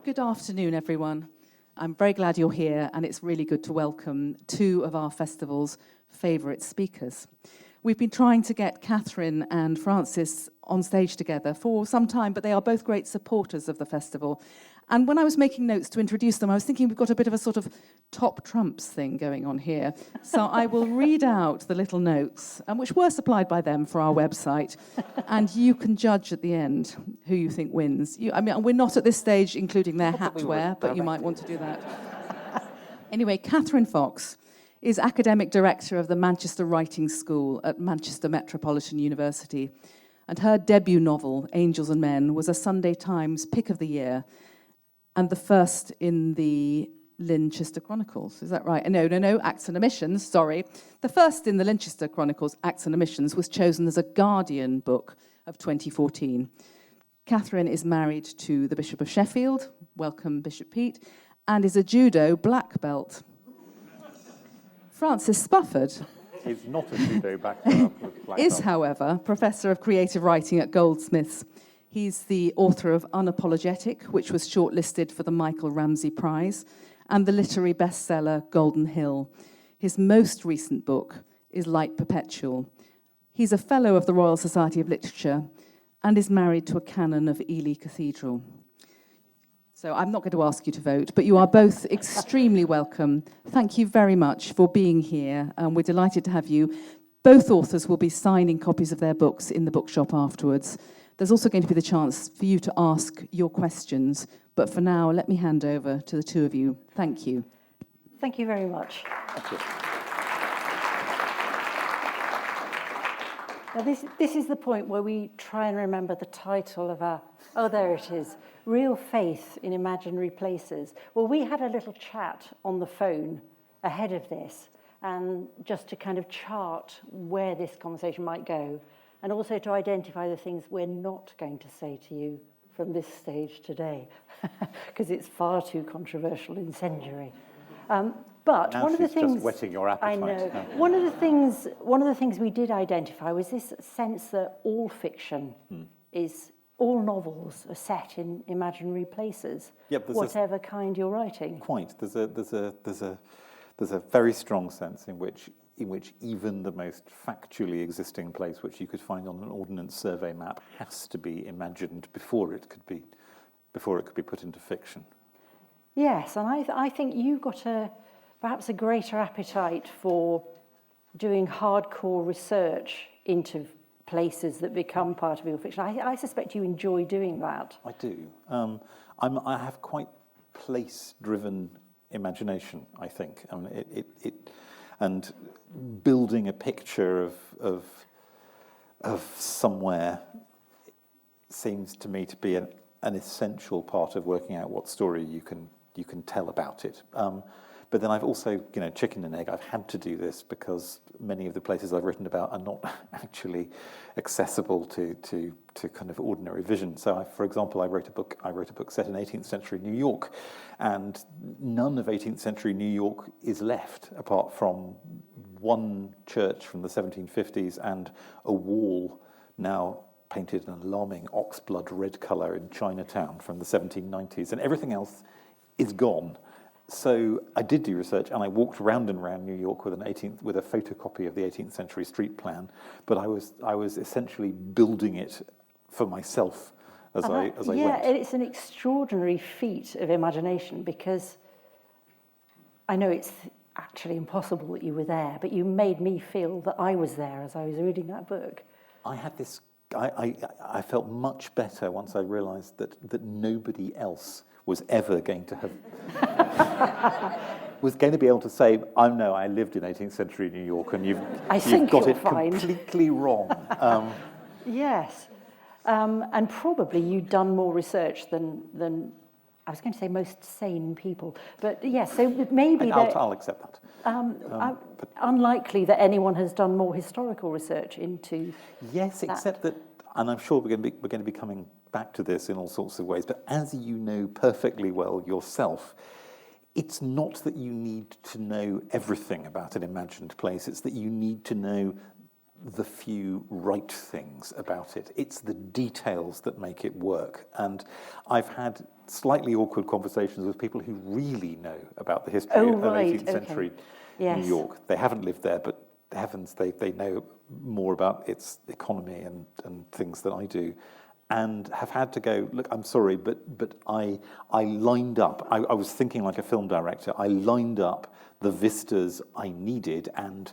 Good afternoon, everyone. I'm very glad you're here, and it's really good to welcome two of our festival's favourite speakers. We've been trying to get Catherine and Francis on stage together for some time, but they are both great supporters of the festival. And when I was making notes to introduce them, I was thinking we've got a bit of a sort of top trumps thing going on here. So I will read out the little notes, which were supplied by them for our website, and you can judge at the end who you think wins. We're not at this stage including their hatwear, but you might want to do that. Anyway, Catherine Fox is Academic Director of the Manchester Writing School at Manchester Metropolitan University, and her debut novel, Angels and Men, was a Sunday Times Pick of the Year, and the first in the Winchester Chronicles. Is that right? No, Acts and Omissions, sorry. The first in the Winchester Chronicles, Acts and Omissions, was chosen as a Guardian book of 2014. Catherine is married to the Bishop of Sheffield, welcome Bishop Pete, and is a judo black belt. Francis Spufford is not a judo black belt. Is, however, Professor of Creative Writing at Goldsmiths. He's the author of Unapologetic, which was shortlisted for the Michael Ramsey Prize, and the literary bestseller Golden Hill. His most recent book is Light Perpetual. He's a Fellow of the Royal Society of Literature and is married to a canon of Ely Cathedral. So I'm not going to ask you to vote, but you are both extremely welcome. Thank you very much for being here, and we're delighted to have you. Both authors will be signing copies of their books in the bookshop afterwards. There's also going to be the chance for you to ask your questions, but for now, let me hand over to the two of you. Thank you. Thank you very much. Thank you. Now this is the point where we try and remember the title of our, oh, there it is, Real Faith in Imaginary Places. Well, we had a little chat on the phone ahead of this, and just to kind of chart where this conversation might go, and also to identify the things we're not going to say to you from this stage today, because it's far too controversial, incendiary. But now one of the things, just whetting your appetite. I know. One of the things we did identify was this sense that all fiction is, all novels are set in imaginary places, whatever kind you're writing. Quite. There's a very strong sense in which even the most factually existing place which you could find on an ordnance survey map has to be imagined before it could be put into fiction. Yes, and I think you've got perhaps a greater appetite for doing hardcore research into places that become part of your fiction. I suspect you enjoy doing that. I do. I have quite place-driven imagination, I think. And building a picture of somewhere seems to me to be an essential part of working out what story you can tell about it. But then I've also, chicken and egg, I've had to do this because many of the places I've written about are not actually accessible to kind of ordinary vision. So, for example, I wrote a book set in 18th century New York, and none of 18th century New York is left, apart from one church from the 1750s and a wall now painted an alarming oxblood red colour in Chinatown from the 1790s, and everything else is gone. So I did do research, and I walked round and round New York with a photocopy of the 18th century street plan. But I was essentially building it for myself as I went. Yeah, it's an extraordinary feat of imagination, because I know it's actually impossible that you were there, but you made me feel that I was there as I was reading that book. I had this. I felt much better once I realised that nobody else was ever going to have was going to be able to say, I lived in 18th century New York, and you've got it completely wrong. Yes, and probably you'd done more research than I was going to say most sane people, but yes. So maybe I'll accept that. Unlikely that anyone has done more historical research into. Yes, except that, and I'm sure we're going to be coming back to this in all sorts of ways, but as you know perfectly well yourself, it's not that you need to know everything about an imagined place, it's that you need to know the few right things about it. It's the details that make it work. And I've had slightly awkward conversations with people who really know about the history Oh, of right, 18th century Yes. New York. They haven't lived there, but heavens, they know more about its economy and things than I do, and have had to go, look, I'm sorry, but I lined up, I was thinking like a film director, I lined up the vistas I needed, and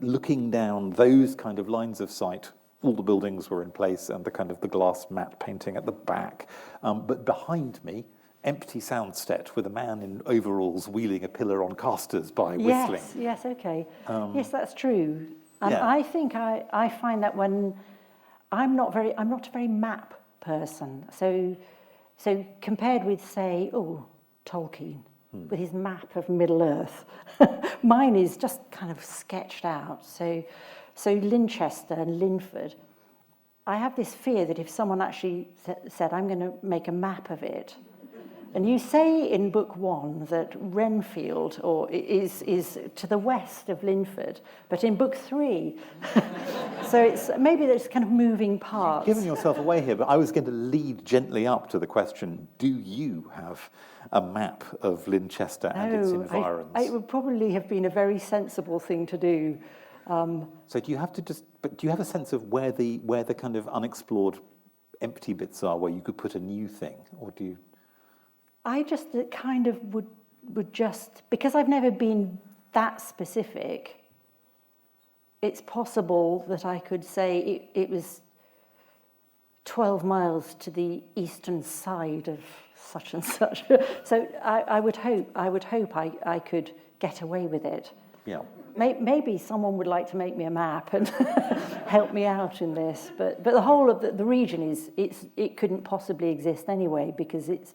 looking down those kind of lines of sight, all the buildings were in place and the kind of the glass matte painting at the back, but behind me, empty soundstage with a man in overalls wheeling a pillar on casters by whistling. Yes, okay. Yes, that's true. And yeah. I think I find that when I'm not a very map person. So compared with, say, Tolkien with his map of Middle Earth, mine is just kind of sketched out. So Winchester and Linford, I have this fear that if someone actually said, I'm going to make a map of it, and you say in book 1 that Renfield is to the west of Linford, but in book 3, so it's maybe there's kind of moving parts. You're giving yourself away here, but I was going to lead gently up to the question, do you have a map of Winchester and its environs? It would probably have been a very sensible thing to do. So do you have a sense of where the kind of unexplored empty bits are, where you could put a new thing, or do you? I just kind of would just, because I've never been that specific, it's possible that I could say it was 12 miles to the eastern side of such and such. So I would hope I could get away with it. Yeah. Maybe someone would like to make me a map and help me out in this, but the whole of the region it couldn't possibly exist anyway, because it's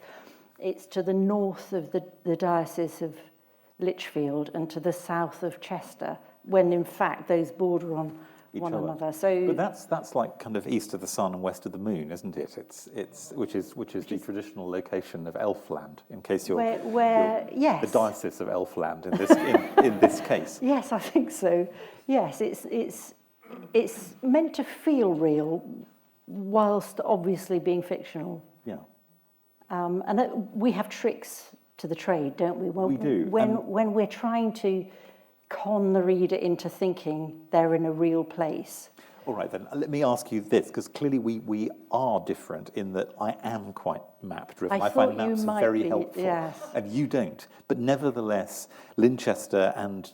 to the north of the Diocese of Lichfield and to the south of Chester, when in fact those border on one another. So, but that's like kind of east of the sun and west of the moon, isn't it? It's which is the traditional location of Elfland. In case you're yes, the Diocese of Elfland in this case. Yes, I think so. Yes, it's meant to feel real, whilst obviously being fictional. Yeah. And we have tricks to the trade, don't we? We do. When we're trying to con the reader into thinking they're in a real place. All right, then, let me ask you this, because clearly we are different in that I am quite map-driven. I find maps very helpful, yes. And you don't. But nevertheless, Winchester and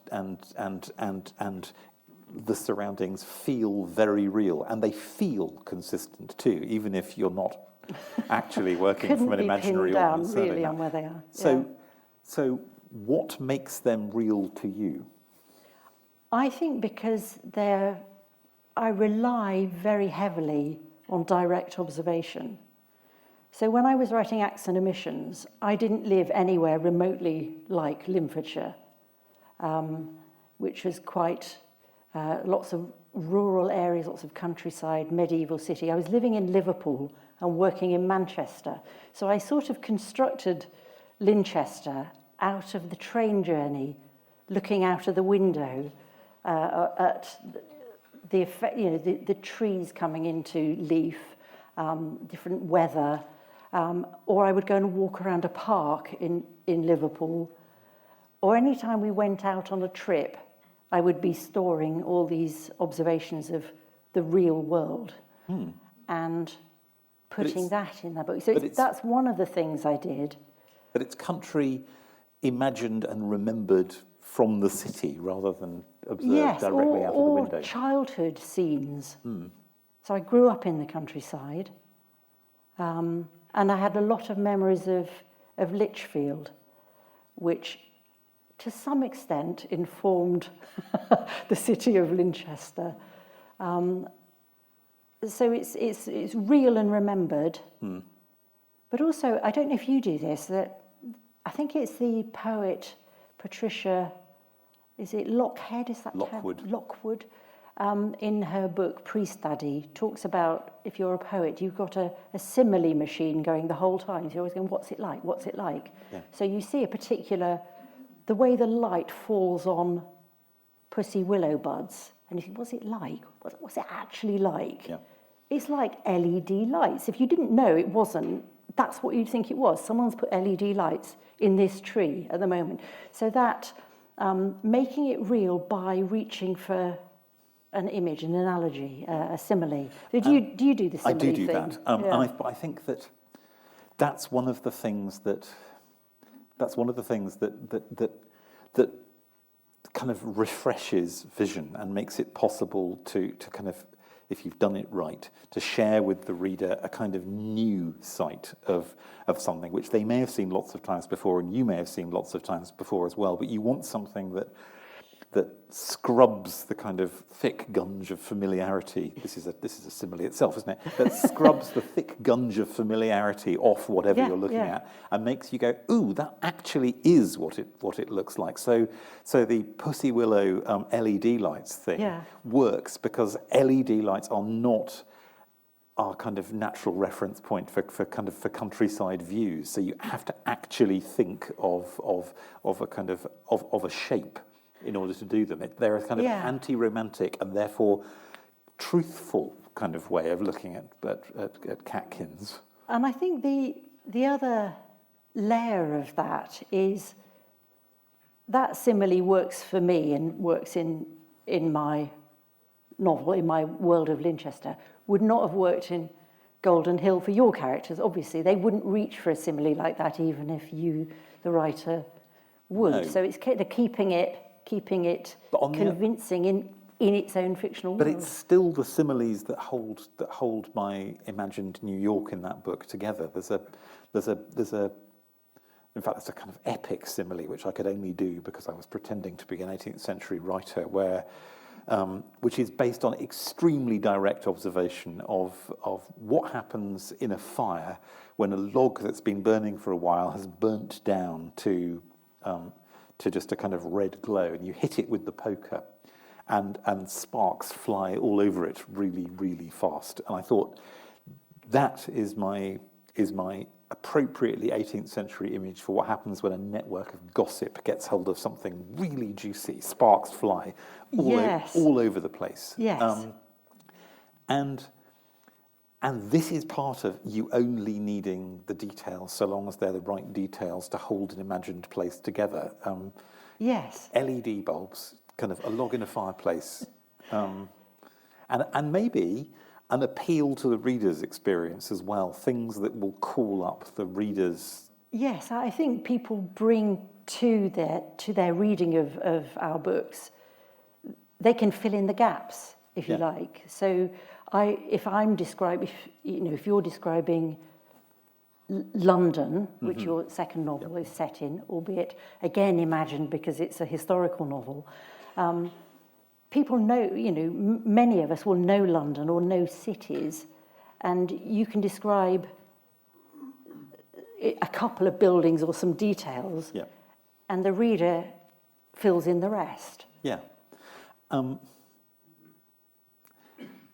the surroundings feel very real, and they feel consistent too, even if you're not actually working from an imaginary down audience. Really on where they are. So what makes them real to you? I think because I rely very heavily on direct observation. So when I was writing Acts and Omissions, I didn't live anywhere remotely like Linfordshire, which was quite lots of rural areas, lots of countryside, medieval city. I was living in Liverpool and working in Manchester. So I sort of constructed Winchester out of the train journey, looking out of the window at the effect, the trees coming into leaf, different weather, or I would go and walk around a park in Liverpool, or any time we went out on a trip, I would be storing all these observations of the real world and putting that in that book. So that's one of the things I did. But it's country imagined and remembered from the city rather than observed directly out of the window. Or childhood scenes. So I grew up in the countryside, and I had a lot of memories of Lichfield, which to some extent informed the city of Winchester. So it's real and remembered, but also, I don't know if you do this, that I think it's the poet Patricia, is it Lockhead? Is that Lockwood? Lockwood. In her book Pre-Study, talks about if you're a poet, you've got a simile machine going the whole time. So you're always going, what's it like? What's it like? Yeah. So you see the way the light falls on pussy willow buds, and you think, what's it like? What's it actually like? Yeah. It's like LED lights. If you didn't know, it wasn't that's what you'd think it was. Someone's put LED lights in this tree at the moment. So that making it real by reaching for an image, an analogy, a simile. Do you do the simile I do thing? that. But I think that that's one of the things that kind of refreshes vision and makes it possible to kind of, if you've done it right, to share with the reader a kind of new sight of something which they may have seen lots of times before, and you may have seen lots of times before as well. But you want something that scrubs the kind of thick gunge of familiarity. This is a simile itself, isn't it? That scrubs the thick gunge of familiarity off whatever you're looking at, and makes you go, "Ooh, that actually is what it looks like." So the Pussy Willow LED lights thing works because LED lights are not our kind of natural reference point for countryside views. So you have to actually think of a shape in order to do them. They're a kind of anti-romantic and therefore truthful kind of way of looking at catkins. And I think the other layer of that is that simile works for me and works in my novel, in my world of Winchester, would not have worked in Golden Hill for your characters. Obviously, they wouldn't reach for a simile like that even if you, the writer, would. No. So it's kind of keeping it convincing in its own fictional world. But it's still the similes that hold my imagined New York in that book together. There's a in fact, there's a kind of epic simile which I could only do because I was pretending to be an 18th century writer, which is based on extremely direct observation of what happens in a fire when a log that's been burning for a while has burnt down to just a kind of red glow, and you hit it with the poker, and sparks fly all over it really, really fast. And I thought that is my appropriately 18th century image for what happens when a network of gossip gets hold of something really juicy. Sparks fly all over the place. Yes. And this is part of you only needing the details, so long as they're the right details to hold an imagined place together. Yes. LED bulbs, kind of a log in a fireplace, and maybe an appeal to the reader's experience as well, things that will call up the reader's... Yes, I think people bring to their reading of our books, they can fill in the gaps, if you like. So if you're describing London, which your second novel is set in, albeit again imagined because it's a historical novel, people know, many of us will know London or know cities, and you can describe a couple of buildings or some details, and the reader fills in the rest. Yeah.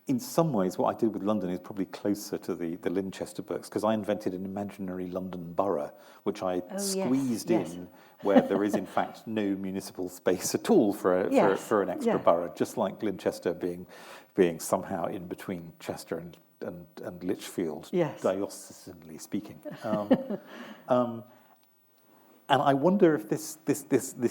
In some ways, what I did with London is probably closer to the Winchester books, because I invented an imaginary London borough, which I squeezed in where there is, in fact, no municipal space at all for an extra borough, just like Winchester being somehow in between Chester and Lichfield, diocesanly speaking. And I wonder if this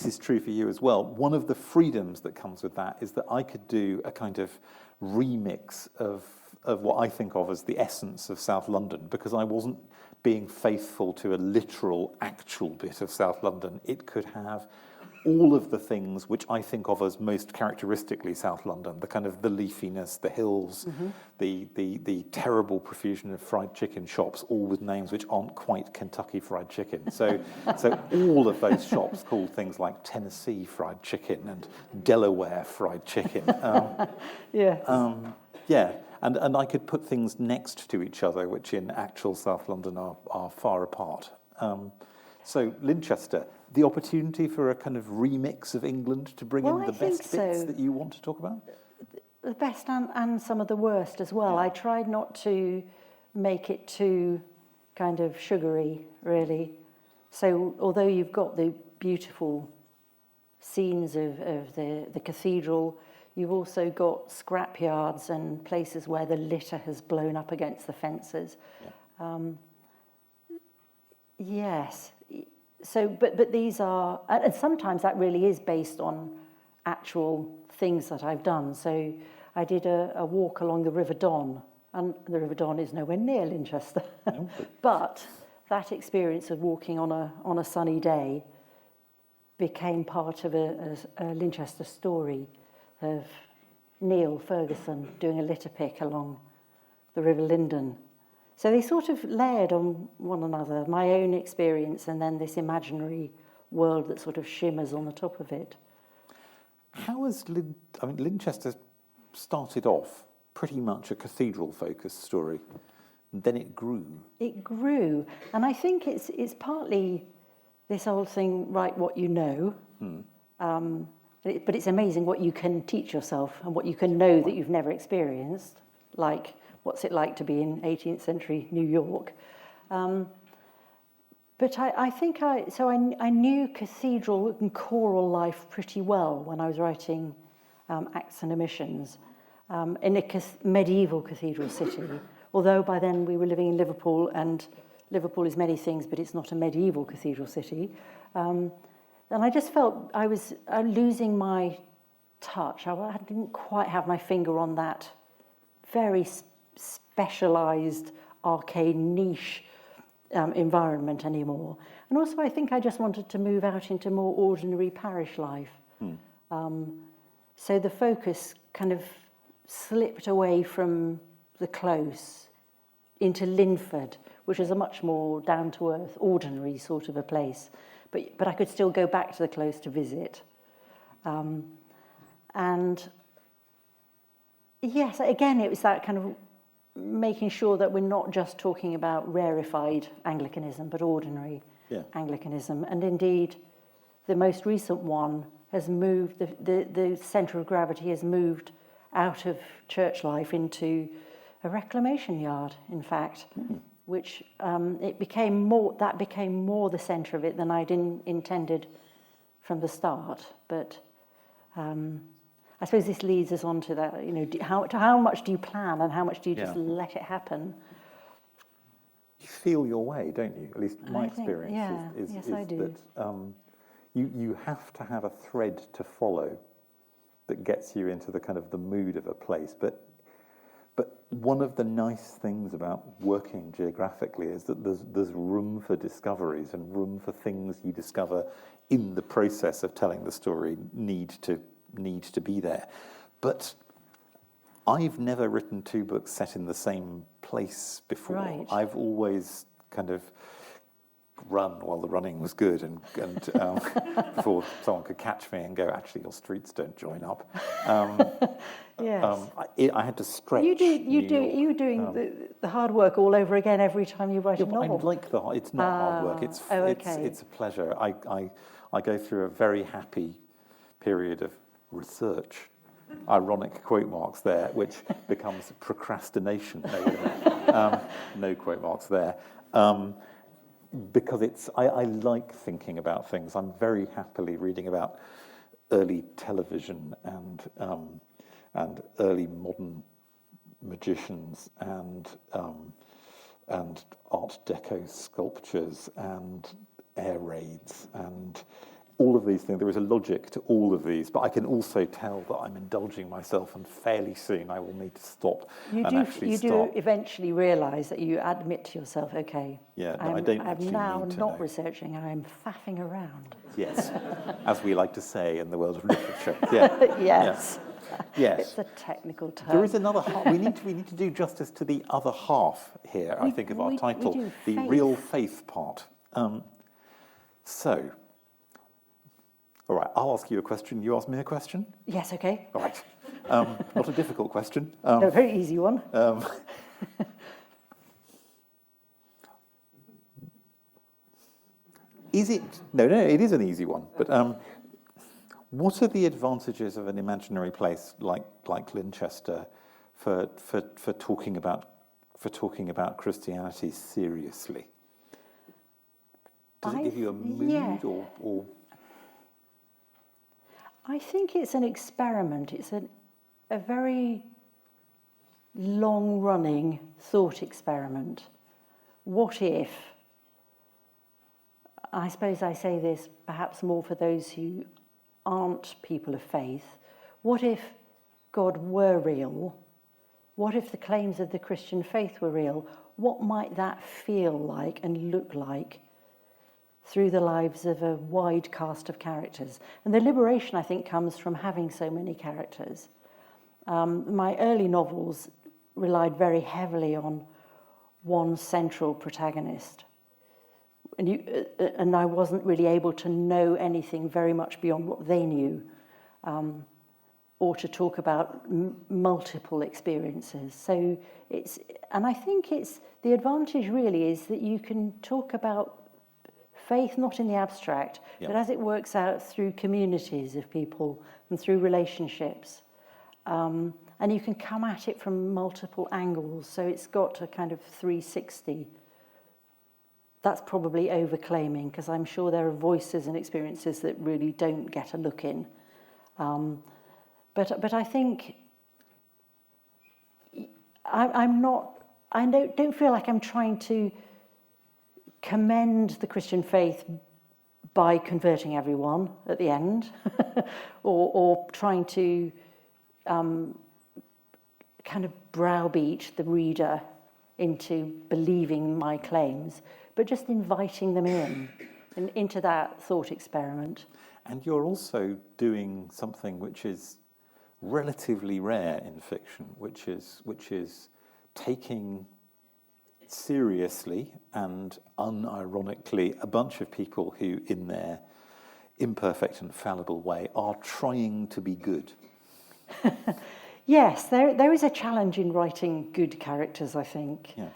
is true for you as well. One of the freedoms that comes with that is that I could do a kind of remix of what I think of as the essence of South London, because I wasn't being faithful to a literal, actual bit of South London. It could have all of the things which I think of as most characteristically South London, the kind of the leafiness, the hills, the terrible profusion of fried chicken shops, all with names which aren't quite Kentucky Fried Chicken. So all of those shops called things like Tennessee Fried Chicken and Delaware Fried Chicken. And I could put things next to each other, which in actual South London are far apart. So Winchester, the opportunity for a kind of remix of England to bring in the best bits that you want to talk about? The best and some of the worst as well. I tried not to make it too kind of sugary, really. So although you've got the beautiful scenes of the cathedral, you've also got scrapyards and places where the litter has blown up against the fences. Yes. So, but these are, and sometimes that really is based on actual things that I've done. So I did a walk along the River Don, and the River Don is nowhere near Linchester. No, But that experience of walking on a sunny day became part of a Linchester story of Neil Ferguson doing a litter pick along the River Linden. So they sort of layered on one another, my own experience and then this imaginary world that sort of shimmers on the top of it. How has Linchester started off pretty much a cathedral-focused story, and then it grew? It grew, and I think it's partly this old thing, write what you know, but it's amazing what you can teach yourself and what you can know that you've never experienced, like what's it like to be in 18th century New York. But I think I knew cathedral and choral life pretty well when I was writing Acts and Omissions in a medieval cathedral city, although by then we were living in Liverpool, and Liverpool is many things, but it's not a medieval cathedral city. And I just felt I was losing my touch. I didn't quite have my finger on that very specialised, arcade, niche environment anymore. And also I think I just wanted to move out into more ordinary parish life. So the focus kind of slipped away from the close into Linford, which is a much more down-to-earth, ordinary sort of a place. But I could still go back to the close to visit. And yes, again, it was that kind of making sure that we're not just talking about rarefied Anglicanism, but ordinary Anglicanism. And indeed, the most recent one has moved, the centre of gravity has moved out of church life into a reclamation yard, in fact, which became more the centre of it than I'd intended from the start. But I suppose this leads us on to that, you know, how much do you plan and how much do you just let it happen? You feel your way, don't you? At least my experience is that you have to have a thread to follow that gets you into the kind of the mood of a place. But one of the nice things about working geographically is that there's room for discoveries and room for things you discover in the process of telling the story need to be there. But I've never written two books set in the same place before. Right. I've always kind of run while the running was good and before someone could catch me and go, actually, your streets don't join up. Yes. I had to stretch. You're doing the hard work all over again every time you write a novel. I like it's not hard work. It's a pleasure. I go through a very happy period of research. Ironic quote marks there, which becomes procrastination. No quote marks there. Because I like thinking about things. I'm very happily reading about early television and early modern magicians and Art Deco sculptures and air raids and all of these things. There is a logic to all of these, but I can also tell that I'm indulging myself, and fairly soon I will need to stop. You do eventually realise that you admit to yourself, okay, I don't I'm now not researching, I'm faffing around. Yes, as we like to say in the world of literature. Yes. Yes. It's a technical term. There is another half. We need to do justice to the other half here, I think, of our title, the real faith part. So, all right, I'll ask you a question. You ask me a question? Yes, okay. All right. Not a difficult question. A very easy one. Is it? No, it is an easy one. But what are the advantages of an imaginary place like Linchester for talking about Christianity seriously? Does it give you a mood or? I think it's an experiment. It's a very long-running thought experiment. What if I suppose I say this perhaps more for those who aren't people of faith. What if God were real? What if the claims of the Christian faith were real? What might that feel like and look like through the lives of a wide cast of characters? And the liberation, I think, comes from having so many characters. My early novels relied very heavily on one central protagonist. And I wasn't really able to know anything very much beyond what they knew, or to talk about multiple experiences. So and I think the advantage really is that you can talk about faith not in the abstract, but as it works out through communities of people and through relationships. And you can come at it from multiple angles, so it's got a kind of 360. That's probably overclaiming, because I'm sure there are voices and experiences that really don't get a look in. But I think I don't feel like I'm trying to commend the Christian faith by converting everyone at the end, or trying to kind of browbeat the reader into believing my claims, but just inviting them into that thought experiment. And you're also doing something which is relatively rare in fiction, which is taking seriously and unironically a bunch of people who, in their imperfect and fallible way, are trying to be good. Yes, there is a challenge in writing good characters, I think. Yeah.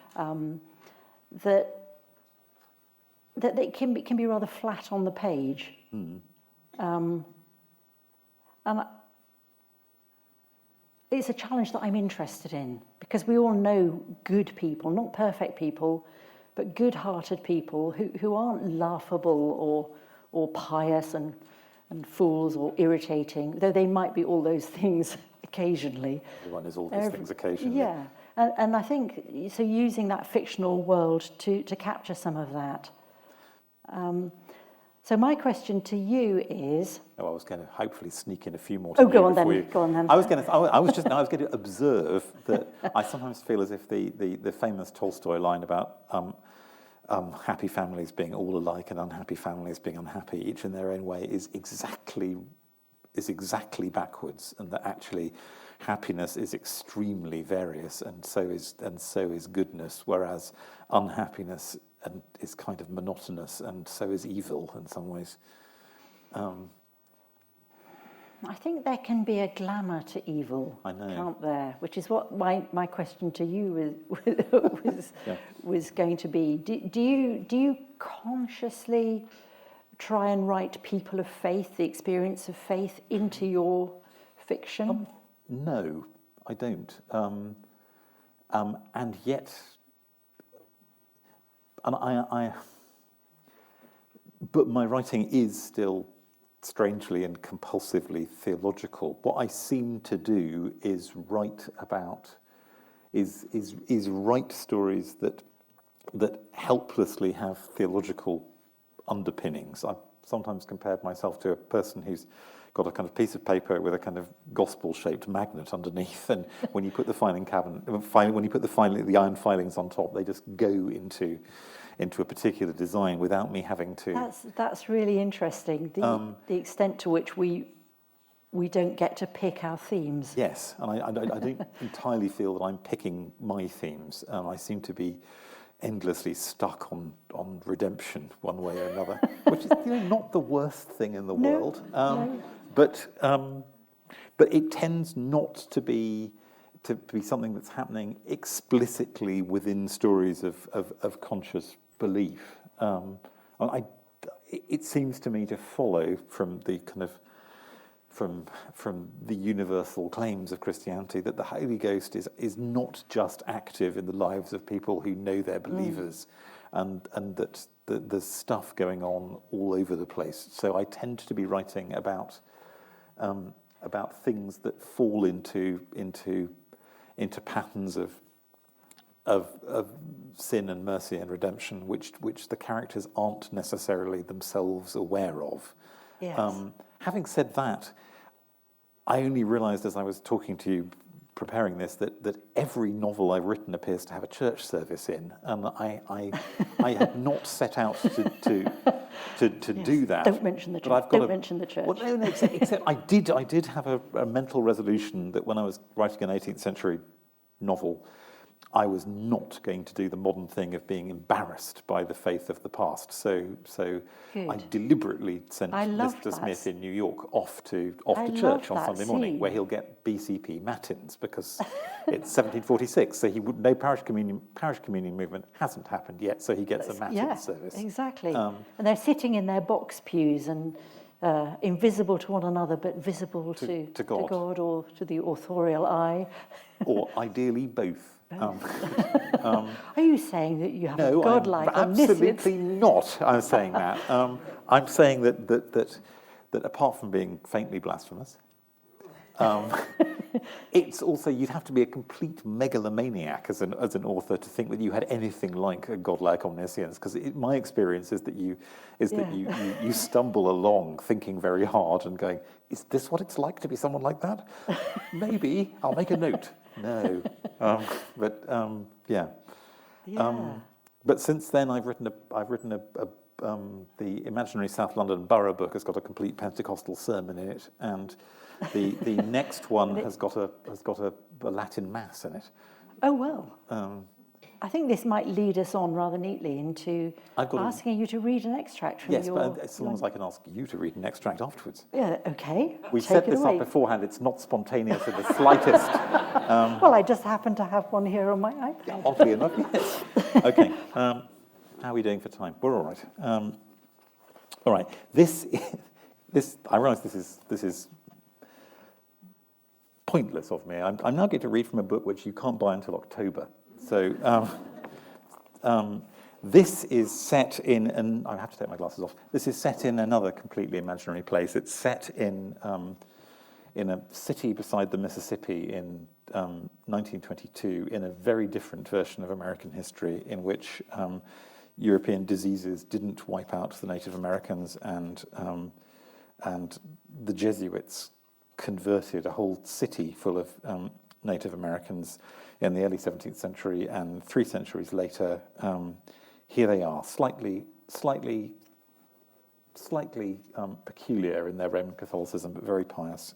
That they can be rather flat on the page. And it's a challenge that I'm interested in, because we all know good people, not perfect people, but good-hearted people who aren't laughable or pious and fools or irritating, though they might be all those things occasionally. Everyone is all these things occasionally. Yeah, and I think, so using that fictional world to capture some of that. So my question to you is... I was going to hopefully sneak in a few more. Go on then. I was going to observe that I sometimes feel as if the famous Tolstoy line about happy families being all alike and unhappy families being unhappy, each in their own way, is exactly backwards, and that actually happiness is extremely various, and so is goodness, whereas unhappiness is kind of monotonous, and so is evil in some ways. I think there can be a glamour to evil, can't there? Which is what my question to you was going to be. Do you consciously try and write people of faith, the experience of faith, into your fiction? No, I don't. And yet, but my writing is still strangely and compulsively theological. What I seem to do is write stories that helplessly have theological underpinnings. I've sometimes compared myself to a person who's got a kind of piece of paper with a kind of gospel-shaped magnet underneath, and when you put the the iron filings on top, they just go into a particular design without me having to. That's really interesting. The extent to which we don't get to pick our themes. Yes, and I don't entirely feel that I'm picking my themes. I seem to be endlessly stuck on redemption one way or another, which is not the worst thing in the world. No. But it tends not to be something that's happening explicitly within stories of conscious belief. It seems to me to follow from the kind of from the universal claims of Christianity that the Holy Ghost is not just active in the lives of people who know they're believers, and that there's stuff going on all over the place. So I tend to be writing about things that fall into patterns of of sin and mercy and redemption, which the characters aren't necessarily themselves aware of. Yes. Having said that, I only realised as I was talking to you, preparing this, that every novel I've written appears to have a church service in, and I had not set out to do that. Don't mention the church. Don't mention the church. Well, no, except I did have a mental resolution that when I was writing an 18th century novel, I was not going to do the modern thing of being embarrassed by the faith of the past. So I deliberately sent Mr. Smith in New York off to church on Sunday morning, where he'll get BCP matins because it's 1746. So no parish communion movement hasn't happened yet. So he gets a matin service. Exactly. And they're sitting in their box pews and invisible to one another, but visible to God or to the authorial eye, or ideally both. Are you saying that you have a godlike absolutely omniscience? not. I'm saying that. I'm saying that apart from being faintly blasphemous, it's also, you'd have to be a complete megalomaniac as an author to think that you had anything like a godlike omniscience. Because my experience is that you stumble along thinking very hard and going, "Is this what it's like to be someone like that? Maybe I'll make a note." No, but since then I've written the Imaginary South London Borough book has got a complete Pentecostal sermon in it, and the next one has got a Latin mass in it. Oh well. I think this might lead us on rather neatly into asking you to read an extract from your... Yes, but as long as I can ask you to read an extract afterwards. Yeah, okay. We set this up beforehand. It's not spontaneous in the slightest. Well, I just happen to have one here on my iPad. Oddly enough, yes. Okay. How are we doing for time? We're all right. All right. This. I realise this is pointless of me. I'm now going to read from a book which you can't buy until October. So this is set in, and I have to take my glasses off. This is set in another completely imaginary place. It's set in a city beside the Mississippi in 1922, in a very different version of American history, in which European diseases didn't wipe out the Native Americans, and the Jesuits converted a whole city full of Native Americans in the early 17th century, and 3 centuries later, here they are, slightly peculiar in their Roman Catholicism, but very pious.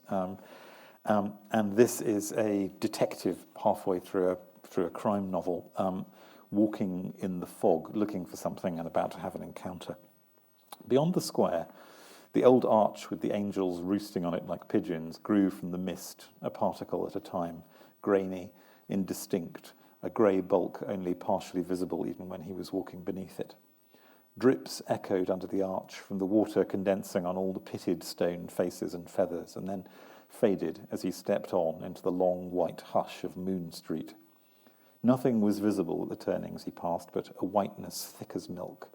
And this is a detective halfway through a crime novel, walking in the fog, looking for something and about to have an encounter. Beyond the square, the old arch with the angels roosting on it like pigeons grew from the mist, a particle at a time, grainy, indistinct, a grey bulk only partially visible even when he was walking beneath it. Drips echoed under the arch from the water condensing on all the pitted stone faces and feathers, and then faded as he stepped on into the long white hush of Moon Street. Nothing was visible at the turnings he passed but a whiteness thick as milk,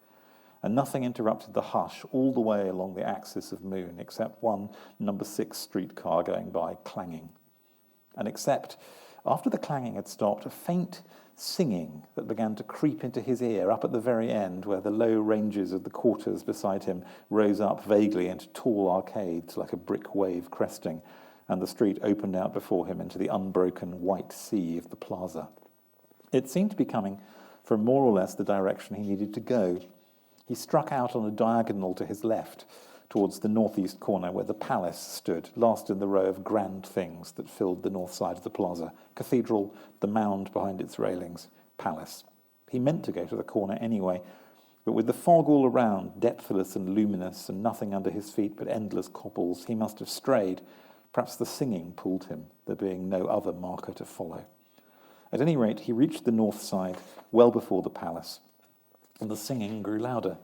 and nothing interrupted the hush all the way along the axis of Moon except one number 6 streetcar going by clanging. And except, after the clanging had stopped, a faint singing that began to creep into his ear up at the very end, where the low ranges of the quarters beside him rose up vaguely into tall arcades like a brick wave cresting, and the street opened out before him into the unbroken white sea of the plaza. It seemed to be coming from more or less the direction he needed to go. He struck out on a diagonal to his left, towards the northeast corner where the palace stood, last in the row of grand things that filled the north side of the plaza. Cathedral, the mound behind its railings, palace. He meant to go to the corner anyway, but with the fog all around, depthless and luminous, and nothing under his feet but endless cobbles, he must have strayed. Perhaps the singing pulled him, there being no other marker to follow. At any rate, he reached the north side well before the palace, and the singing grew louder.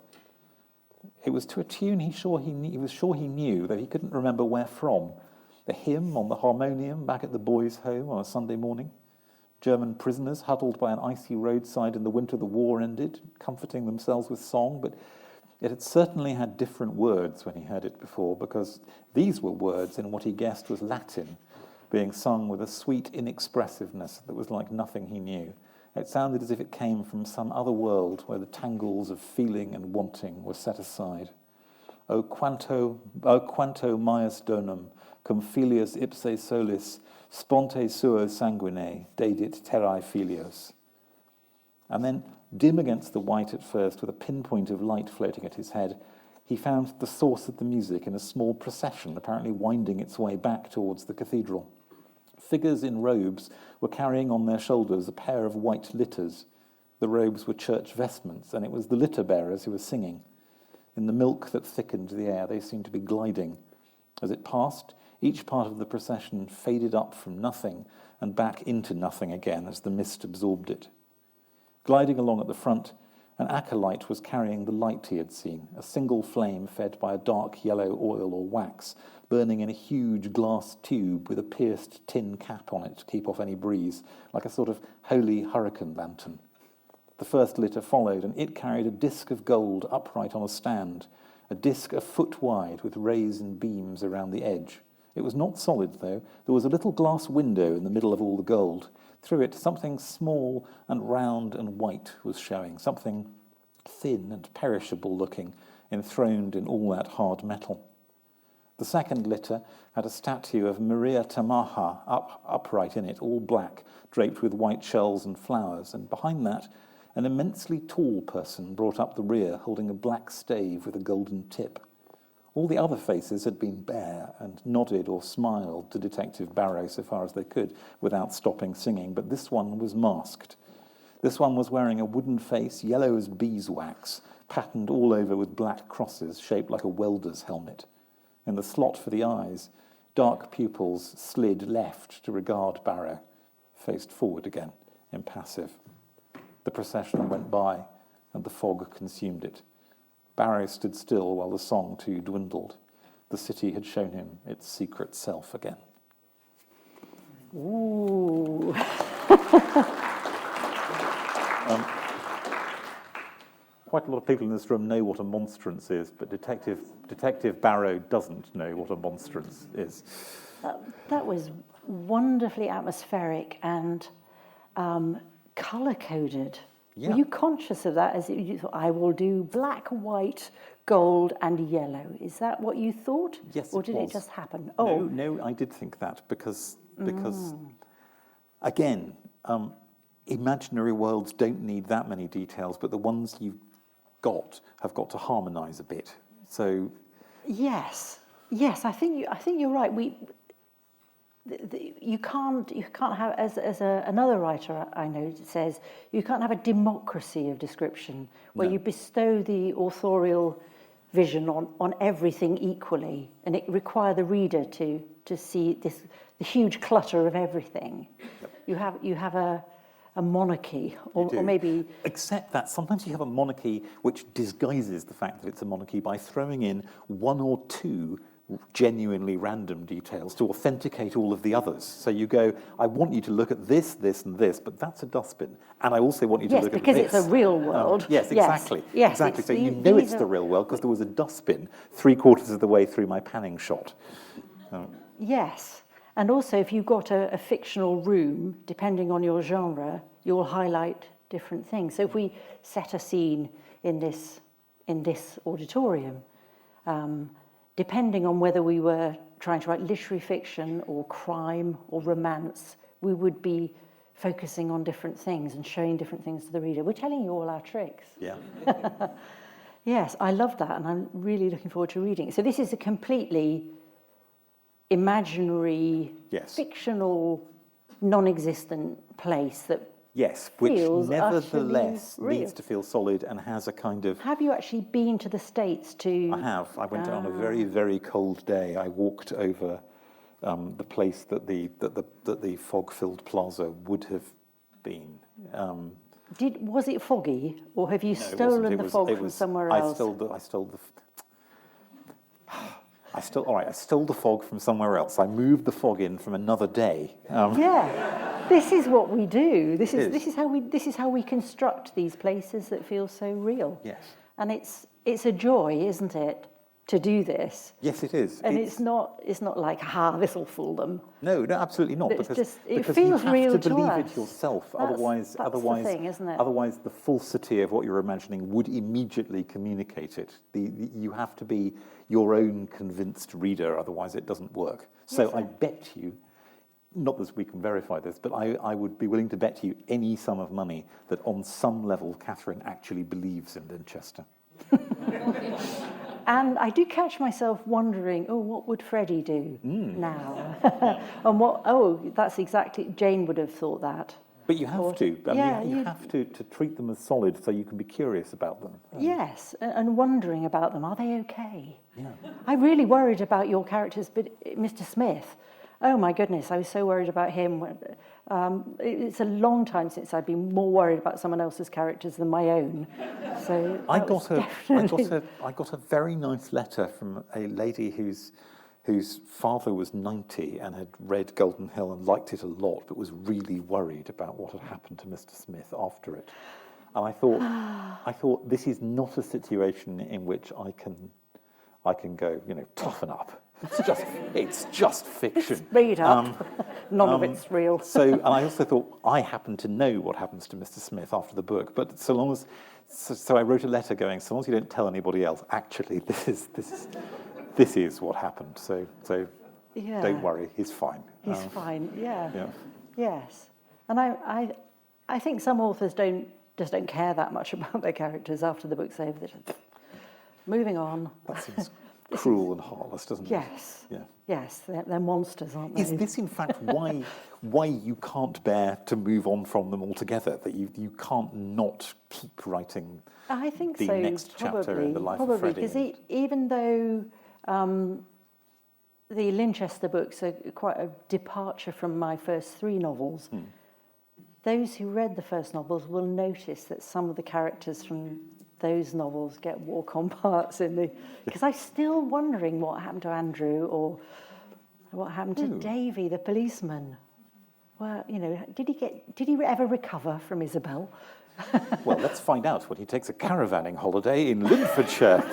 It was to a tune he was sure he knew, though he couldn't remember where from. The hymn on the harmonium back at the boys' home on a Sunday morning. German prisoners huddled by an icy roadside in the winter the war ended, comforting themselves with song, but it had certainly had different words when he heard it before, because these were words in what he guessed was Latin, being sung with a sweet inexpressiveness that was like nothing he knew, It sounded as if it came from some other world where the tangles of feeling and wanting were set aside. O quanto maius donum, cum filius ipse solis, sponte suo sanguine, dedit terrae filios. And then, dim against the white at first, with a pinpoint of light floating at his head, he found the source of the music in a small procession, apparently winding its way back towards the cathedral. Figures in robes were carrying on their shoulders a pair of white litters. The robes were church vestments, and it was the litter bearers who were singing. In the milk that thickened the air, they seemed to be gliding. As it passed, each part of the procession faded up from nothing and back into nothing again as the mist absorbed it. Gliding along at the front, an acolyte was carrying the light he had seen, a single flame fed by a dark yellow oil or wax, burning in a huge glass tube with a pierced tin cap on it to keep off any breeze, like a sort of holy hurricane lantern. The first litter followed, and it carried a disc of gold upright on a stand, a disc a foot wide with rays and beams around the edge. It was not solid, though. There was a little glass window in the middle of all the gold. Through it, something small and round and white was showing, something thin and perishable looking, enthroned in all that hard metal. The second litter had a statue of Maria Tamaha upright in it, all black, draped with white shells and flowers, and behind that, an immensely tall person brought up the rear, holding a black stave with a golden tip. All the other faces had been bare and nodded or smiled to Detective Barrow so far as they could without stopping singing, but this one was masked. This one was wearing a wooden face, yellow as beeswax, patterned all over with black crosses shaped like a welder's helmet. In the slot for the eyes, dark pupils slid left to regard Barrow, faced forward again, impassive. The procession went by, and the fog consumed it. Barrow stood still while the song too dwindled. The city had shown him its secret self again. Ooh. Quite a lot of people in this room know what a monstrance is, but Detective Barrow doesn't know what a monstrance is. That was wonderfully atmospheric and colour-coded. Yeah. Were you conscious of that? As you thought, I will do black, white, gold, and yellow. Is that what you thought? Yes, or did it just happen? Oh, no, I did think that because again, imaginary worlds don't need that many details, but the ones you've got have got to harmonise a bit. So, yes, I think you're right. You can't have, as another writer I know says, you can't have a democracy of description where you bestow the authorial vision on everything equally, and it require the reader to see the huge clutter of everything. Yep. You have a monarchy, or maybe... Except that sometimes you have a monarchy which disguises the fact that it's a monarchy by throwing in one or two genuinely random details to authenticate all of the others. So you go, I want you to look at this, this, and this, but that's a dustbin. And I also want you to look at this. Yes, because it's a real world. Yes, exactly. Yes, exactly. So you know it's the real world because there was a dustbin 3/4 of the way through my panning shot. Yes. And also, if you've got a fictional room, depending on your genre, you'll highlight different things. So if we set a scene in this auditorium, depending on whether we were trying to write literary fiction or crime or romance, we would be focusing on different things and showing different things to the reader. We're telling you all our tricks. Yeah. Yes, I love that, and I'm really looking forward to reading it. So this is a completely imaginary, fictional, non-existent place that which feels nevertheless real. needs to feel solid and has a kind of... Have you actually been to the States to... I have. I went on a very, very cold day. I walked over the place that the fog-filled plaza would have been. Was it foggy, or have you stolen the fog from somewhere else? I stole the fog from somewhere else. I moved the fog in from another day. This is what we do. This is how we construct these places that feel so real. Yes. And it's a joy, isn't it? to do this. Yes, it is. And it's not like, this will fool them. No, absolutely not. It's Because it feels you have real to believe us. it yourself. That's the thing, isn't it? Otherwise, the falsity of what you're imagining would immediately communicate it. You have to be your own convinced reader. Otherwise, it doesn't work. So Yes, I bet you, not that we can verify this, but I would be willing to bet you any sum of money that on some level, Catherine actually believes in Winchester. And I do catch myself wondering, what would Freddie do now? And that's exactly, Jane would have thought that. But you have to. You you have to treat them as solid so you can be curious about them. Yes, and wondering about them. Are they okay? Yeah. I really worried about your characters, but Mr. Smith, oh my goodness, I was so worried about him. It's a long time since I've been more worried about someone else's characters than my own. So I got a very nice letter from a lady whose father was 90 and had read Golden Hill and liked it a lot, but was really worried about what had happened to Mr. Smith after it. And I thought this is not a situation in which I can go, toughen up. It's just fiction. It's made up. None of it's real. And I also thought I happen to know what happens to Mr. Smith after the book, but so I wrote a letter going, so long as you don't tell anybody else, actually this is what happened. So don't worry, he's fine. He's fine. Yeah. Yeah. Yes. And I think some authors don't care that much about their characters after the book's over. They're just moving on. That seems cruel and heartless, doesn't it? Yes. Yeah. Yes, they're monsters, aren't they? Is this, in fact, why you can't bear to move on from them altogether? That you can't not keep writing I think the next chapter in the life of Freddie? Because even though the Winchester books are quite a departure from my first three novels, those who read the first novels will notice that some of the characters from those novels get walk-on parts in the... Because I'm still wondering what happened to Andrew or what happened to Davy, the policeman. Well, did he ever recover from Isabel? Well, let's find out when he takes a caravanning holiday in Linfordshire.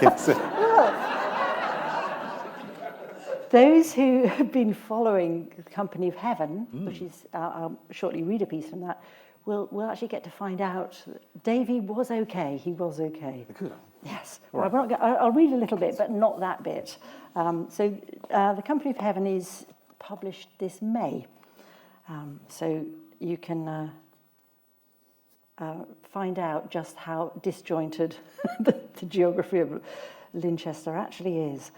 Those who have been following the Company of Heaven, which is, I'll shortly read a piece from that, will actually get to find out that Davy was okay. He was okay. Good. Yes. Well, I'll read a little bit, but not that bit. The Company of Heaven is published this May. So you can find out just how disjointed the geography of Winchester actually is.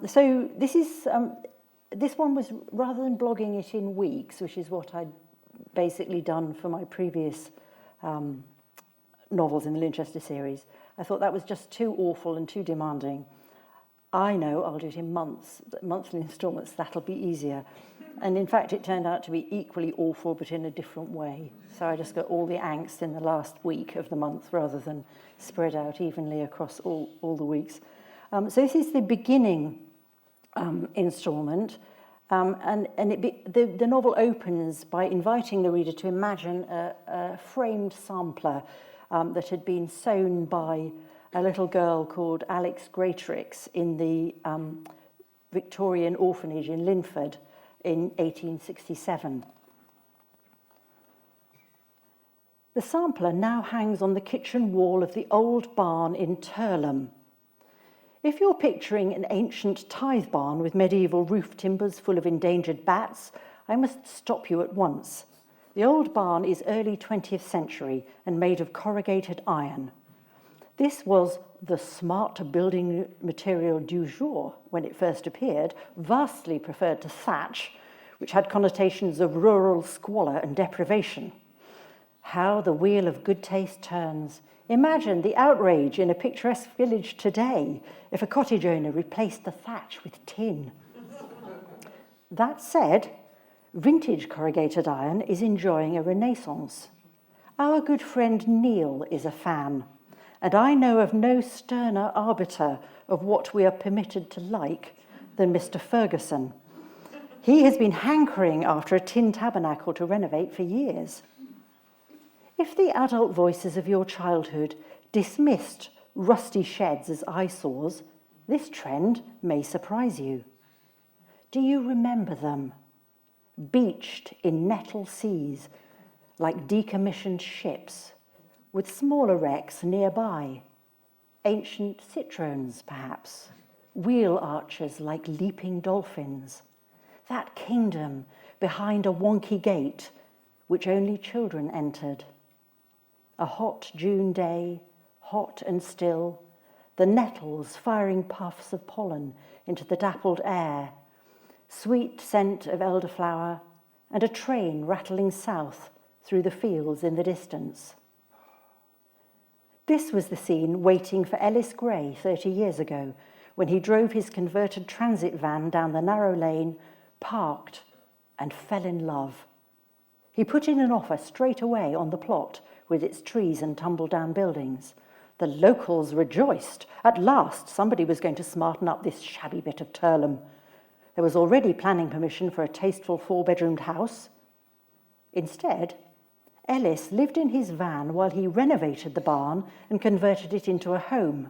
So this one was, rather than blogging it in weeks, which is what I'd basically done for my previous novels in the Winchester series, I thought that was just too awful and too demanding. I know I'll do it in monthly instalments, that'll be easier. And in fact, it turned out to be equally awful, but in a different way. So I just got all the angst in the last week of the month rather than spread out evenly across all the weeks. So this is the beginning instalment. The novel opens by inviting the reader to imagine a framed sampler that had been sewn by a little girl called Alex Greatrix in the Victorian orphanage in Linford in 1867. The sampler now hangs on the kitchen wall of the old barn in Turlham. If you're picturing an ancient tithe barn with medieval roof timbers full of endangered bats, I must stop you at once. The old barn is early 20th century and made of corrugated iron. This was the smart building material du jour when it first appeared, vastly preferred to thatch, which had connotations of rural squalor and deprivation. How the wheel of good taste turns. Imagine the outrage in a picturesque village today if a cottage owner replaced the thatch with tin. That said, vintage corrugated iron is enjoying a renaissance. Our good friend Neil is a fan, and I know of no sterner arbiter of what we are permitted to like than Mr. Ferguson. He has been hankering after a tin tabernacle to renovate for years. If the adult voices of your childhood dismissed rusty sheds as eyesores, This trend may surprise you. Do you remember them? Beached in nettle seas, like decommissioned ships, with smaller wrecks nearby, ancient citroens perhaps, wheel arches like leaping dolphins, that kingdom behind a wonky gate which only children entered. A hot June day, hot and still, the nettles firing puffs of pollen into the dappled air, sweet scent of elderflower, and a train rattling south through the fields in the distance. This was the scene waiting for Ellis Gray 30 years ago, when he drove his converted transit van down the narrow lane, parked, and fell in love. He put in an offer straight away on the plot with its trees and tumble-down buildings. The locals rejoiced. At last, somebody was going to smarten up this shabby bit of Turlham. There was already planning permission for a tasteful 4-bedroomed house. Instead, Ellis lived in his van while he renovated the barn and converted it into a home.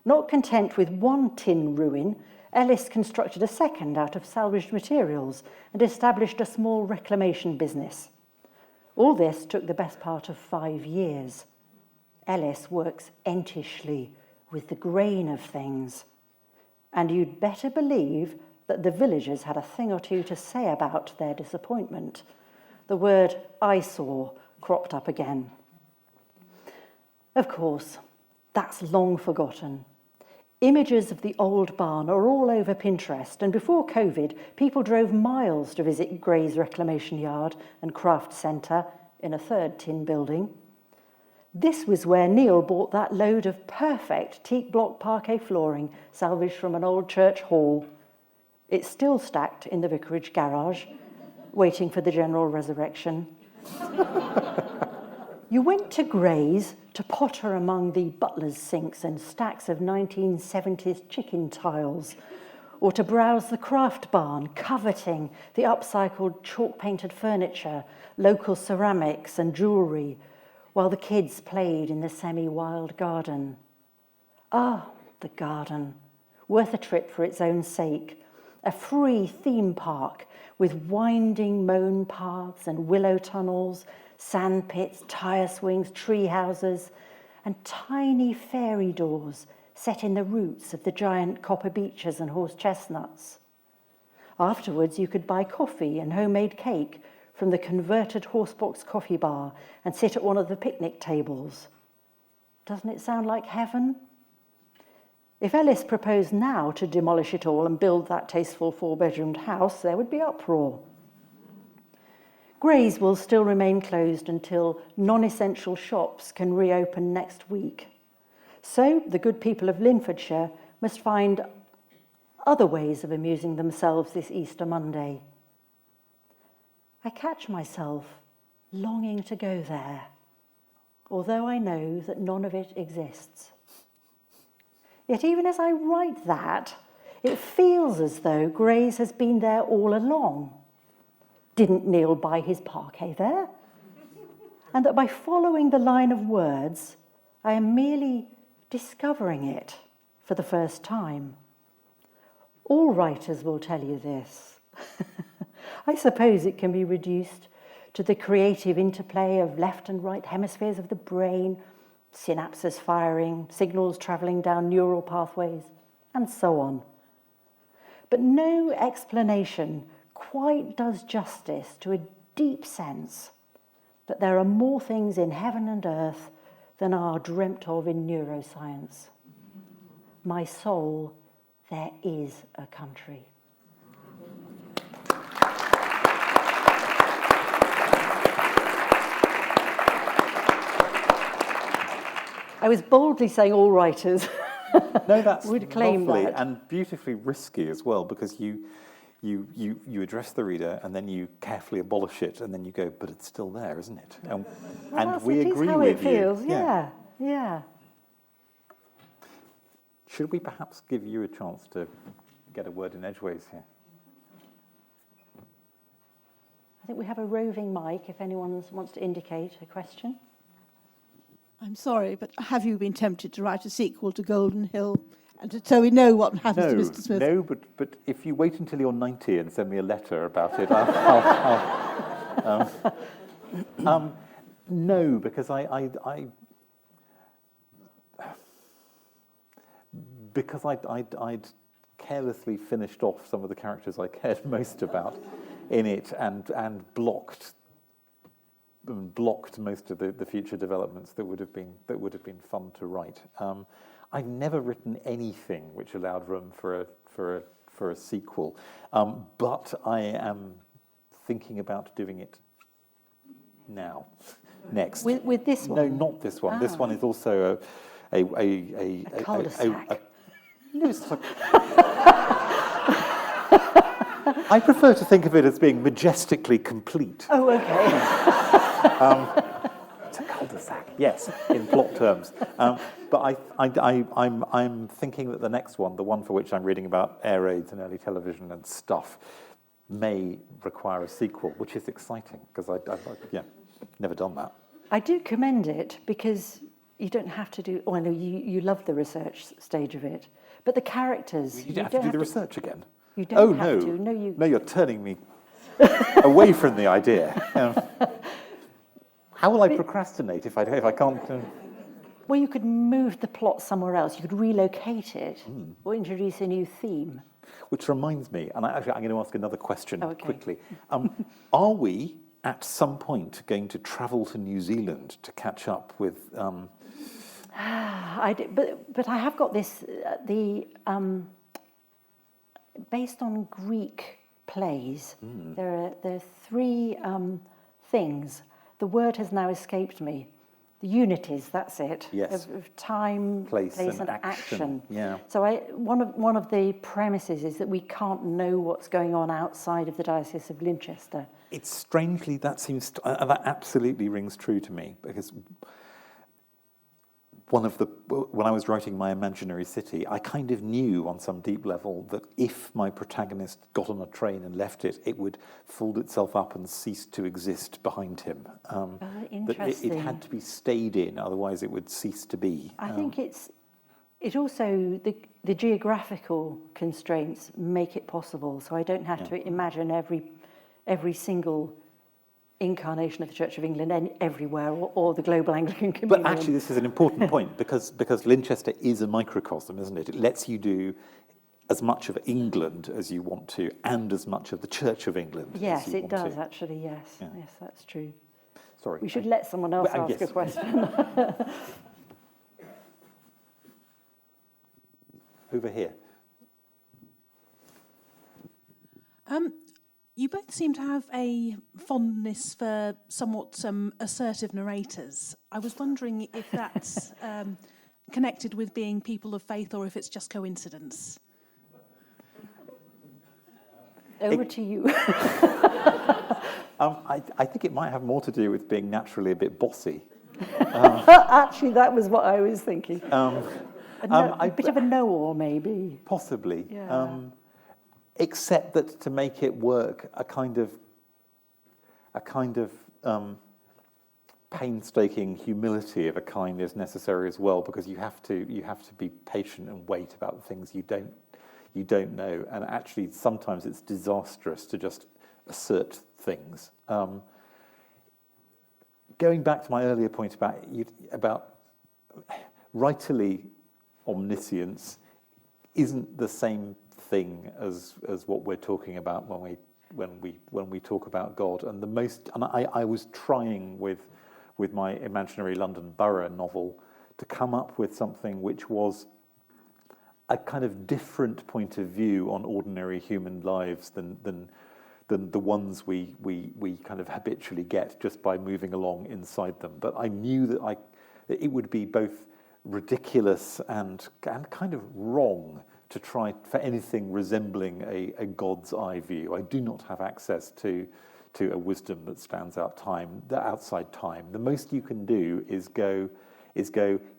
Not content with one tin ruin, Ellis constructed a second out of salvaged materials and established a small reclamation business. All this took the best part of 5 years. Ellis works entishly with the grain of things. And you'd better believe that the villagers had a thing or two to say about their disappointment. The word eyesore cropped up again. Of course, that's long forgotten. Images of the old barn are all over Pinterest, and before COVID, people drove miles to visit Gray's reclamation yard and craft centre in a third tin building. This was where Neil bought that load of perfect teak block parquet flooring salvaged from an old church hall. It's still stacked in the vicarage garage, waiting for the general resurrection. You went to Gray's to potter among the butler's sinks and stacks of 1970s chicken tiles, or to browse the craft barn, coveting the upcycled chalk-painted furniture, local ceramics and jewellery, while the kids played in the semi-wild garden. Ah, the garden, worth a trip for its own sake, a free theme park with winding mown paths and willow tunnels, sand pits, tyre swings, tree houses, and tiny fairy doors set in the roots of the giant copper beeches and horse chestnuts. Afterwards, you could buy coffee and homemade cake from the converted horsebox coffee bar and sit at one of the picnic tables. Doesn't it sound like heaven? If Ellis proposed now to demolish it all and build that tasteful 4-bedroomed house, there would be uproar. Gray's will still remain closed until non-essential shops can reopen next week. So the good people of Linfordshire must find other ways of amusing themselves this Easter Monday. I catch myself longing to go there, although I know that none of it exists. Yet even as I write that, it feels as though Gray's has been there all along. Didn't Neil buy his parquet there? And that by following the line of words, I am merely discovering it for the first time. All writers will tell you this. I suppose it can be reduced to the creative interplay of left and right hemispheres of the brain, synapses firing, signals travelling down neural pathways, and so on. But no explanation quite does justice to a deep sense that there are more things in heaven and earth than are dreamt of in neuroscience. My soul, there is a country. I was boldly saying all writers No, that's would claim lovely that. and beautifully risky as well, because you address the reader and then you carefully abolish it and then you go, but it's still there, isn't it? And we agree how with it feels. you. Yeah. Should we perhaps give you a chance to get a word in edgeways here? I think we have a roving mic if anyone wants to indicate a question. I'm sorry, but have you been tempted to write a sequel to Golden Hill And so we know what happens to Mr. Smith. No, but if you wait until you're 90 and send me a letter about it, no, because I'd carelessly finished off some of the characters I cared most about in it, and blocked most of the future developments that would have been fun to write. I've never written anything which allowed room for a sequel, but I am thinking about doing it now. Next. With this one? No, not this one. This one is also a cul-de-sac. No, it's not I prefer to think of it as being majestically complete. Oh, okay. It's a cul-de-sac, yes, in plot terms. But I'm thinking that the next one, the one for which I'm reading about air raids and early television and stuff, may require a sequel, which is exciting because I've never done that. I do commend it because you don't have to do. Oh, I know you love the research stage of it, but the characters. You don't have to do the research again. You don't have to. No, you're turning me away from the idea. How will I procrastinate if I can't? Well, you could move the plot somewhere else. You could relocate it or introduce a new theme. Which reminds me, and I'm going to ask another question quickly. Are we, at some point, going to travel to New Zealand to catch up with... But I have got this, based on Greek plays, there are three things. The word has now escaped me. The Unities, that's it. Yes. Of time, place and action. Yeah. So one of the premises is that we can't know what's going on outside of the Diocese of Winchester. It's strangely, that absolutely rings true to me, because when I was writing my imaginary city, I kind of knew on some deep level that if my protagonist got on a train and left it, it would fold itself up and cease to exist behind him. Interesting. That it had to be stayed in, otherwise it would cease to be. I think it also, the geographical constraints make it possible, so I don't have to imagine every single incarnation of the Church of England everywhere, or the global Anglican communion. But actually, this is an important point, because Winchester is a microcosm, isn't it? It lets you do as much of England as you want to, and as much of the Church of England yes, as you it want does, to. Actually, yes. Yeah. Yes, that's true. Sorry. We should let someone else ask a question. Over here. You both seem to have a fondness for somewhat assertive narrators. I was wondering if that's connected with being people of faith, or if it's just coincidence. Over to you. I think it might have more to do with being naturally a bit bossy. Actually, that was what I was thinking. A bit of a know-all, maybe. Possibly. Yeah. Except that to make it work, a kind of painstaking humility of a kind is necessary as well, because you have to be patient and wait about the things you don't know, and actually sometimes it's disastrous to just assert things. Going back to my earlier point about writerly omniscience isn't the same thing as what we're talking about when we talk about God. And I was trying with my imaginary London Borough novel to come up with something which was a kind of different point of view on ordinary human lives than the ones we kind of habitually get just by moving along inside them. But I knew that it would be both ridiculous and kind of wrong to try for anything resembling a God's eye view. I do not have access to a wisdom that stands outside time. The most you can do is go,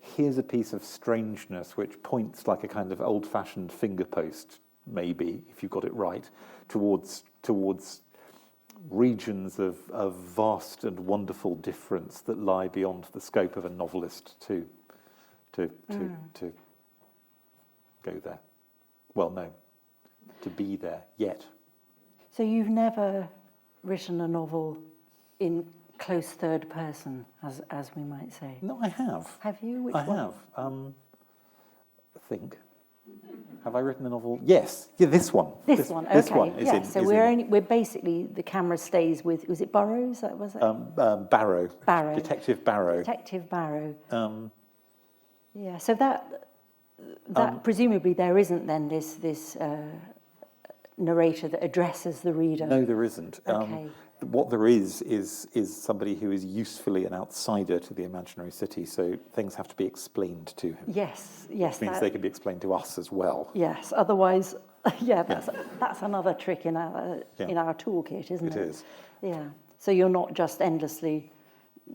here's a piece of strangeness which points like a kind of old-fashioned finger post, maybe, if you've got it right, towards regions of vast and wonderful difference that lie beyond the scope of a novelist to go there. Well, no, to be there yet. So you've never written a novel in close third person, as we might say? No, I have. Have you? Which I one? have. I think. Have I written a novel? Yes. Yeah, this one. This one. Okay. This one is yeah. in. So is we're basically, the camera stays with. Was it Burroughs? That was it. Barrow. Barrow. Detective Barrow. Detective Barrow. Yeah. So that presumably there isn't then this narrator that addresses the reader. No, there isn't. Okay. What there is somebody who is usefully an outsider to the imaginary city, so things have to be explained to him. Yes. Which means they can be explained to us as well. Yes. Otherwise, that's another trick in our toolkit, isn't it? It is. Yeah. So you're not just endlessly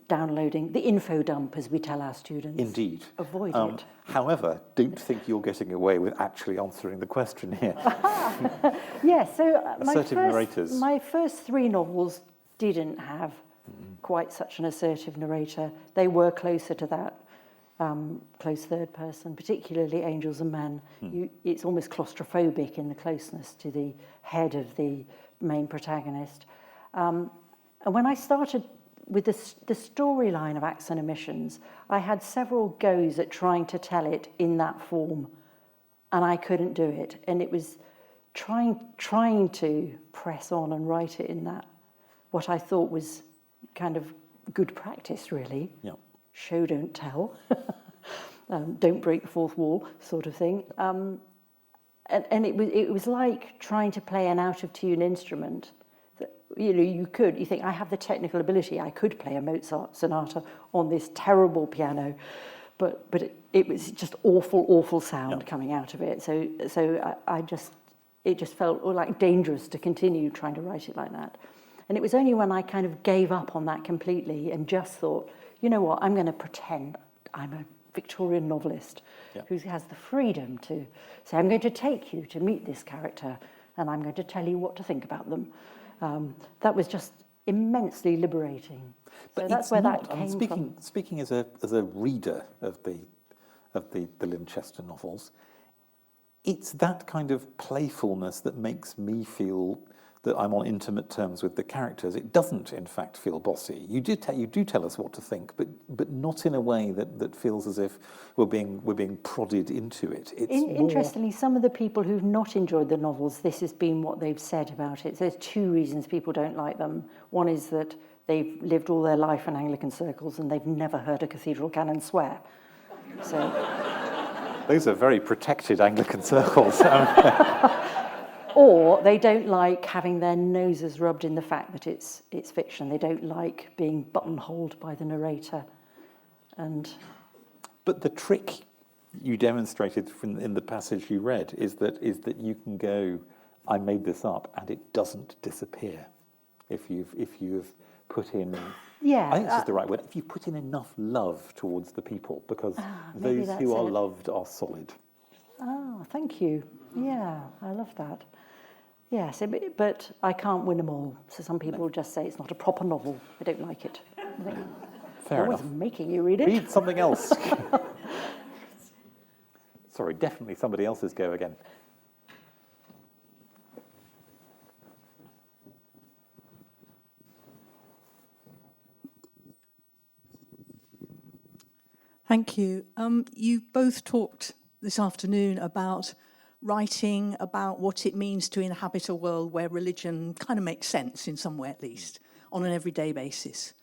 downloading the info dump, as we tell our students. Indeed. Avoid it. However, don't think you're getting away with actually answering the question here. Yes, so Assertive narrators. my first 3 novels didn't have quite such an assertive narrator. They were closer to that close third person, particularly Angels and Men. It's almost claustrophobic in the closeness to the head of the main protagonist. And when I started with the storyline of Acts and Omissions, I had several goes at trying to tell it in that form, and I couldn't do it. And it was trying to press on and write it in that, what I thought was kind of good practice, really. Yeah. Show, don't tell. Don't break the fourth wall, sort of thing. And it was like trying to play an out-of-tune instrument. You think, I have the technical ability, I could play a Mozart sonata on this terrible piano, but it was just awful sound coming out of it. So it just felt like dangerous to continue trying to write it like that. And it was only when I kind of gave up on that completely and just thought, you know what, I'm going to pretend I'm a Victorian novelist who has the freedom to say, I'm going to take you to meet this character and I'm going to tell you what to think about them. That was just immensely liberating. But so that's where that came from. from. Speaking as a reader of the Winchester novels, it's that kind of playfulness that makes me feel that I'm on intimate terms with the characters. It doesn't, in fact, feel bossy. You do tell us what to think, but not in a way that feels as if we're being prodded into it. It's Interestingly, some of the people who've not enjoyed the novels, this has been what they've said about it. So there's 2 reasons people don't like them. One is that they've lived all their life in Anglican circles and they've never heard a cathedral canon swear. So those are very protected Anglican circles. Or they don't like having their noses rubbed in the fact that it's fiction. They don't like being buttonholed by the narrator. But the trick you demonstrated in the passage you read is that you can go, I made this up, and it doesn't disappear if you've put in. Yeah, I think this is the right word. If you put in enough love towards the people, because those who are loved are solid. Oh, thank you. Yeah, I love that. Yes, but I can't win them all. So some people just say it's not a proper novel. I don't like it. Fair enough. Always making you read it. Read something else. Sorry, definitely somebody else's go again. Thank you. You both talked this afternoon about writing, about what it means to inhabit a world where religion kind of makes sense, in some way at least, on an everyday basis.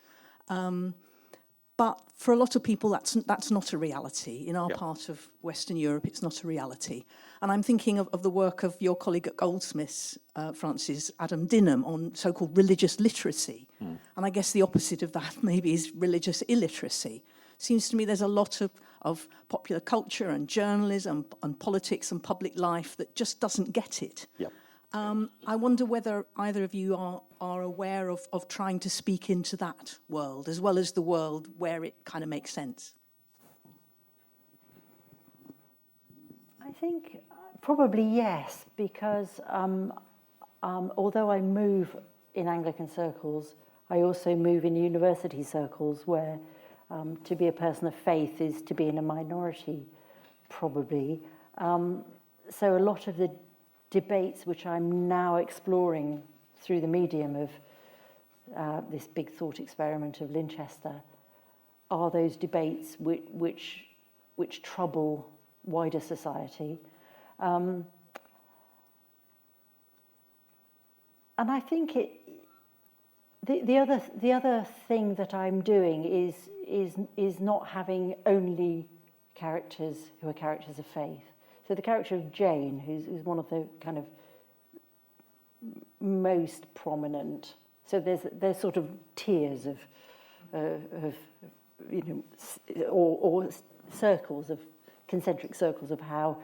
But for a lot of people, that's not a reality. In our part of Western Europe, it's not a reality. And I'm thinking of the work of your colleague at Goldsmiths, Francis Adam Dinham, on so-called religious literacy. And I guess the opposite of that maybe is religious illiteracy. Seems to me there's a lot of popular culture and journalism and politics and public life that just doesn't get it. Yep. I wonder whether either of you are aware of trying to speak into that world, as well as the world where it kind of makes sense. I think probably yes, because although I move in Anglican circles, I also move in university circles where to be a person of faith is to be in a minority, probably. So a lot of the debates which I'm now exploring through the medium of this big thought experiment of Winchester are those debates which trouble wider society. And I think the other thing that I'm doing is not having only characters who are characters of faith. So the character of Jane, who's one of the kind of most prominent. So there's sort of tiers of or circles of concentric circles of how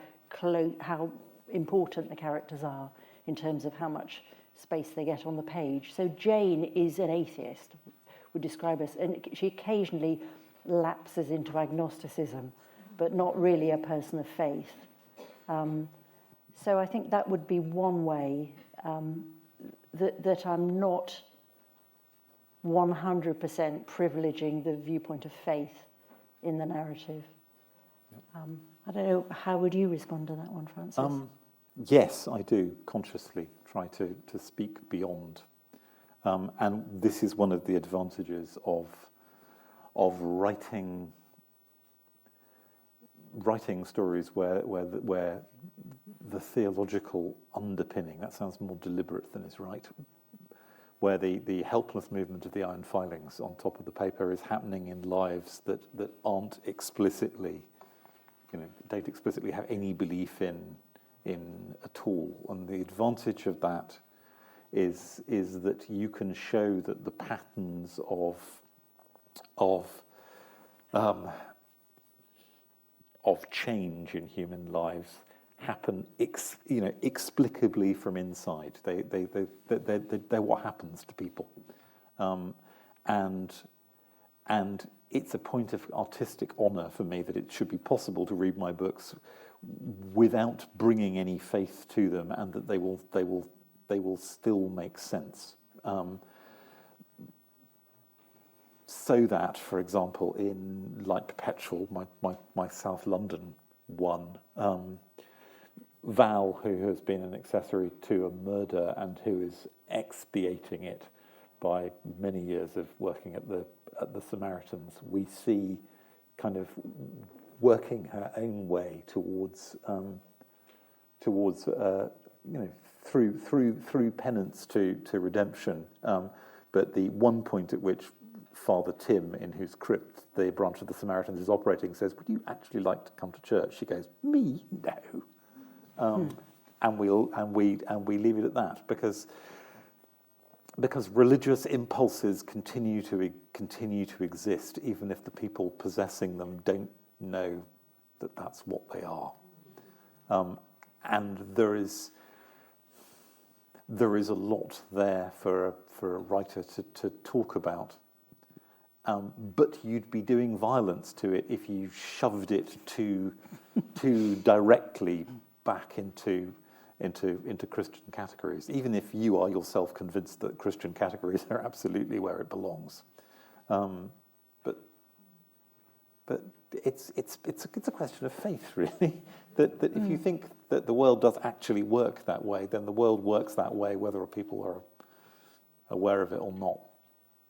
important the characters are in terms of how much space they get on the page. So Jane is an atheist, would describe us, and she occasionally lapses into agnosticism, but not really a person of faith. So I think that would be one way that I'm not 100% privileging the viewpoint of faith in the narrative. I don't know, how would you respond to that one, Francis? Yes, I do consciously try to speak beyond. And this is one of the advantages of writing stories where the theological underpinning, that sounds more deliberate than is right, where the helpless movement of the iron filings on top of the paper is happening in lives that aren't explicitly, don't explicitly have any belief in at all. And the advantage of that is that you can show that the patterns of change in human lives happen explicably from inside. They're what happens to people, and it's a point of artistic honour for me that it should be possible to read my books without bringing any faith to them, and that they will still make sense. So that, for example, in Light Perpetual, my South London one, Val, who has been an accessory to a murder and who is expiating it by many years of working at the Samaritans, we see kind of working her own way towards through penance to redemption. But the one point at which Father Tim, in whose crypt the branch of the Samaritans is operating, says, "Would you actually like to come to church?" She goes, "Me? No." And we leave it at that, because religious impulses continue to exist, even if the people possessing them don't know that that's what they are. And there is a lot there for a writer to talk about. But you'd be doing violence to it if you shoved it too directly back into Christian categories, even if you are yourself convinced that Christian categories are absolutely where it belongs. But it's a question of faith, really. that if you think that the world does actually work that way, then the world works that way, whether people are aware of it or not,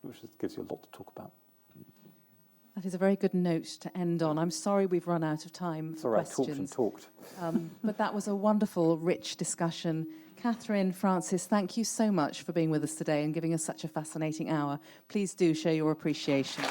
which gives you a lot to talk about. That is a very good note to end on. I'm sorry we've run out of time for questions. Talked. But that was a wonderful, rich discussion. Catherine, Francis, thank you so much for being with us today and giving us such a fascinating hour. Please do show your appreciation.